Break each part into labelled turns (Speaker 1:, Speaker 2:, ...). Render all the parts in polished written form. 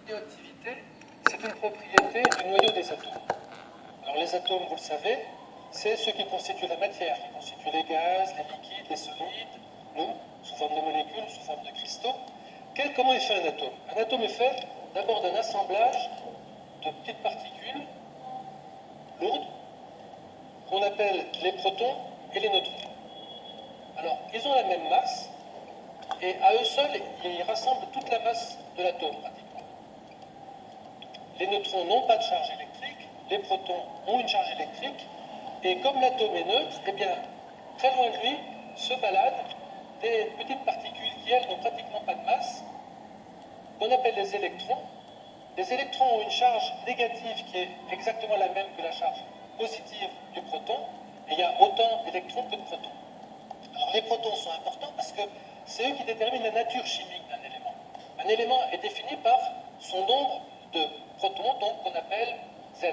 Speaker 1: radioactivité, c'est une propriété du noyau des atomes. Alors les atomes, vous le savez, c'est ce qui constitue la matière, qui constitue les gaz, les liquides, les solides, nous, sous forme de molécules, sous forme de cristaux. Comment est fait un atome? Un atome est fait d'abord d'un assemblage de petites particules lourdes qu'on appelle les protons et les neutrons. Alors, ils ont la même masse, et à eux seuls, ils rassemblent toute la masse de l'atome, pratiquement. Les neutrons n'ont pas de charge électrique, les protons ont une charge électrique, et comme l'atome est neutre, eh bien, très loin de lui se baladent des petites particules qui, elles, n'ont pratiquement pas de masse, qu'on appelle les électrons. Les électrons ont une charge négative qui est exactement la même que la charge positive du proton, et il y a autant d'électrons que de protons. Alors les protons sont importants parce que c'est eux qui déterminent la nature chimique d'un élément. Un élément est défini par son nombre de protons, donc qu'on appelle Z.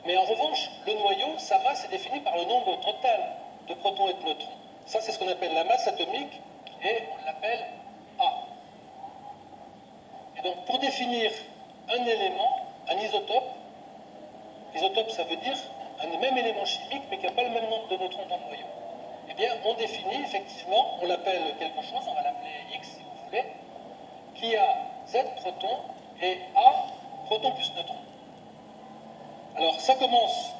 Speaker 1: Mais en revanche, le noyau, sa masse est définie par le nombre total de protons et de neutrons. Ça, c'est ce qu'on appelle la masse atomique, et on l'appelle A. Et donc, pour définir un élément, un isotope, isotope, ça veut dire un même élément chimique, mais qui n'a pas le même nombre de neutrons dans le noyau. Eh bien, on définit effectivement, on l'appelle quelque chose, on va l'appeler X si vous voulez, qui a Z protons et A protons plus neutrons. Alors, ça commence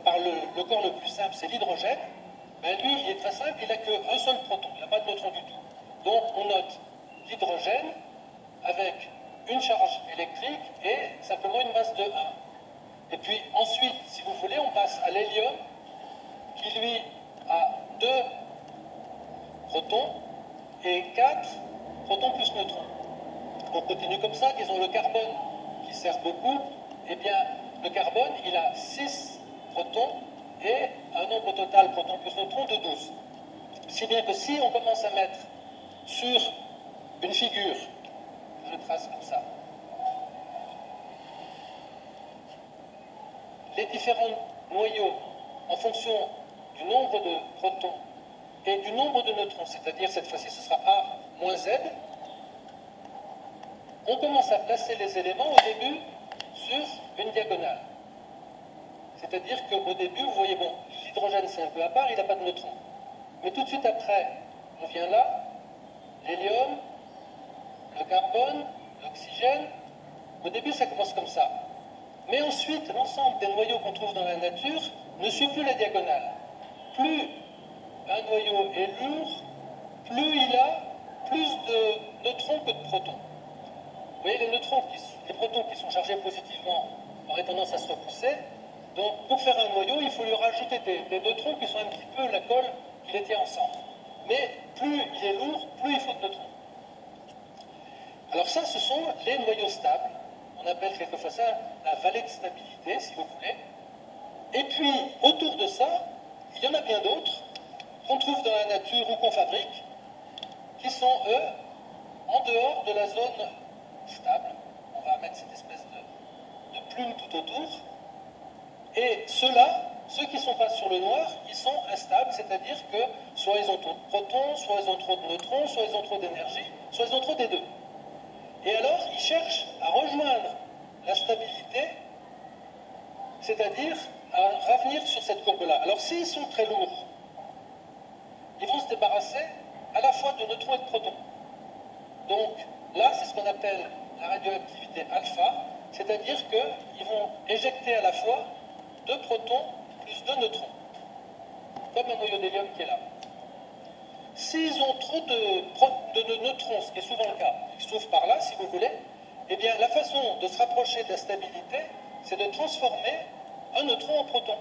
Speaker 1: par le corps le plus simple, c'est l'hydrogène. Ben, lui, il est très simple, il n'a qu'un seul proton, il n'a pas de neutrons du tout. Donc, on note l'hydrogène avec une charge électrique et simplement une masse de 1. Et puis ensuite, si vous voulez, on passe à l'hélium, qui lui a 2 protons et 4 protons plus neutrons. On continue comme ça, disons le carbone, qui sert beaucoup, eh bien, le carbone, il a 6 protons et un nombre total protons plus neutrons de 12. Si bien que si on commence à mettre sur une figure, je trace comme ça, les différents noyaux en fonction du nombre de protons et du nombre de neutrons, c'est-à-dire cette fois-ci ce sera A moins Z, on commence à placer les éléments au début sur une diagonale. C'est-à-dire qu'au début, vous voyez, bon, l'hydrogène c'est un peu à part, il n'a pas de neutrons. Mais tout de suite après, on vient là, l'hélium, le carbone, l'oxygène. Au début, ça commence comme ça. Mais ensuite, l'ensemble des noyaux qu'on trouve dans la nature ne suit plus la diagonale. Plus un noyau est lourd, plus il a plus de neutrons que de protons. Vous voyez, les protons qui sont chargés positivement auraient tendance à se repousser. Donc, pour faire un noyau, il faut lui rajouter des neutrons qui sont un petit peu la colle qui les tient ensemble. Mais plus il est lourd, plus il faut de neutrons. Alors ça, ce sont les noyaux stables. On appelle quelquefois ça la vallée de stabilité, si vous voulez. Et puis, autour de ça, il y en a bien d'autres qu'on trouve dans la nature ou qu'on fabrique, qui sont, eux, en dehors de la zone stable. On va mettre cette espèce de plume tout autour. Et ceux-là, ceux qui ne sont pas sur le noir, ils sont instables, c'est-à-dire que soit ils ont trop de protons, soit ils ont trop de neutrons, soit ils ont trop d'énergie, soit ils ont trop des deux. Et alors, ils cherchent à rejoindre la stabilité, c'est-à-dire à revenir sur cette courbe-là. Alors, s'ils sont très lourds, ils vont se débarrasser à la fois de neutrons et de protons. Donc, là, c'est ce qu'on appelle la radioactivité alpha, c'est-à-dire qu'ils vont éjecter à la fois 2 protons plus 2 neutrons, comme un noyau d'hélium qui est là. S'ils ont trop de neutrons, ce qui est souvent le cas, ils se trouvent par là, si vous voulez, eh bien, la façon de se rapprocher de la stabilité, c'est de transformer un neutron en proton.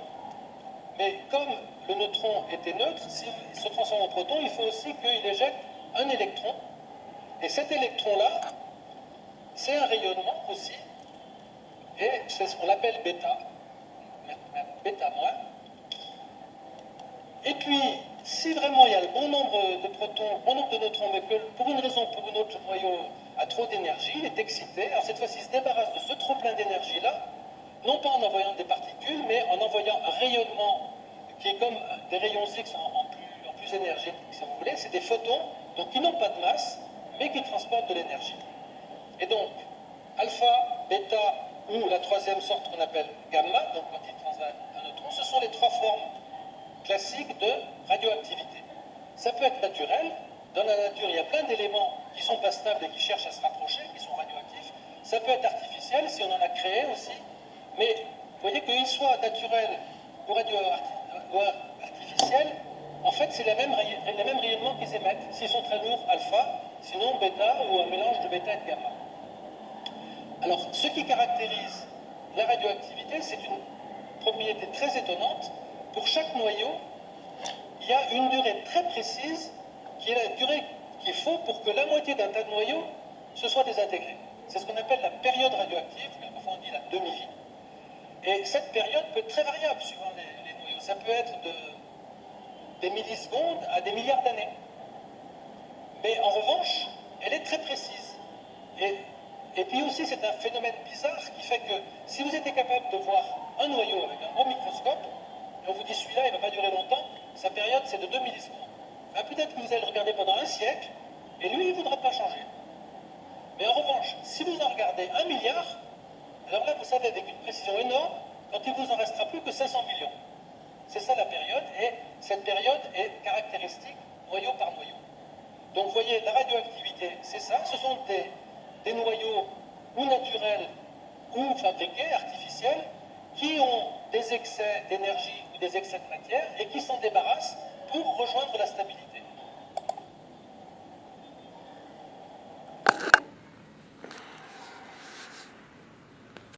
Speaker 1: Mais comme le neutron était neutre, s'il se transforme en proton, il faut aussi qu'il éjecte un électron. Et cet électron-là, c'est un rayonnement aussi, et c'est ce qu'on appelle bêta, bêta moins. Et puis, si vraiment il y a le bon nombre de protons, bon nombre de neutrons, mais que pour une raison ou pour une autre, le noyau a trop d'énergie, il est excité, alors cette fois-ci il se débarrasse de ce trop plein d'énergie-là, non pas en envoyant des particules, mais en envoyant un rayonnement qui est comme des rayons X en plus énergétiques, si vous voulez, c'est des photons, donc qui n'ont pas de masse, mais qui transportent de l'énergie. Et donc, alpha, bêta ou la troisième sorte qu'on appelle gamma, donc quand il transite un neutron, ce sont les trois formes classiques de radioactivité. Ça peut être naturel. Dans la nature, il y a plein d'éléments qui ne sont pas stables et qui cherchent à se rapprocher, qui sont radioactifs. Ça peut être artificiel, si on en a créé aussi. Mais vous voyez qu'il soit naturel ou artificiel, en fait, c'est les mêmes rayonnements qu'ils émettent. S'ils sont très lourds, alpha, sinon bêta ou un mélange de bêta et de gamma. Alors, ce qui caractérise la radioactivité, c'est une propriété très étonnante. Pour chaque noyau, il y a une durée très précise qui est la durée qu'il faut pour que la moitié d'un tas de noyaux se soit désintégré. C'est ce qu'on appelle la période radioactive, quelquefois on dit la demi-vie. Et cette période peut être très variable suivant les noyaux. Ça peut être des millisecondes à des milliards d'années. Mais en revanche, elle est très précise. Et puis aussi, c'est un phénomène bizarre qui fait que si vous étiez capable de voir un noyau avec un gros microscope, et on vous dit celui-là, il ne va pas durer longtemps, sa période c'est de 2 millisecondes. Ben, peut-être que vous allez le regarder pendant un siècle, et lui, il ne voudra pas changer. Mais en revanche, si vous en regardez 1 milliard, alors là, vous savez avec une précision énorme, quand il vous en restera plus que 500 millions. C'est ça la période, et cette période est caractéristique noyau par noyau. Donc vous voyez, la radioactivité, c'est ça, ce sont des noyaux ou naturels ou fabriqués, artificiels, qui ont des excès d'énergie ou des excès de matière et qui s'en débarrassent pour rejoindre la stabilité.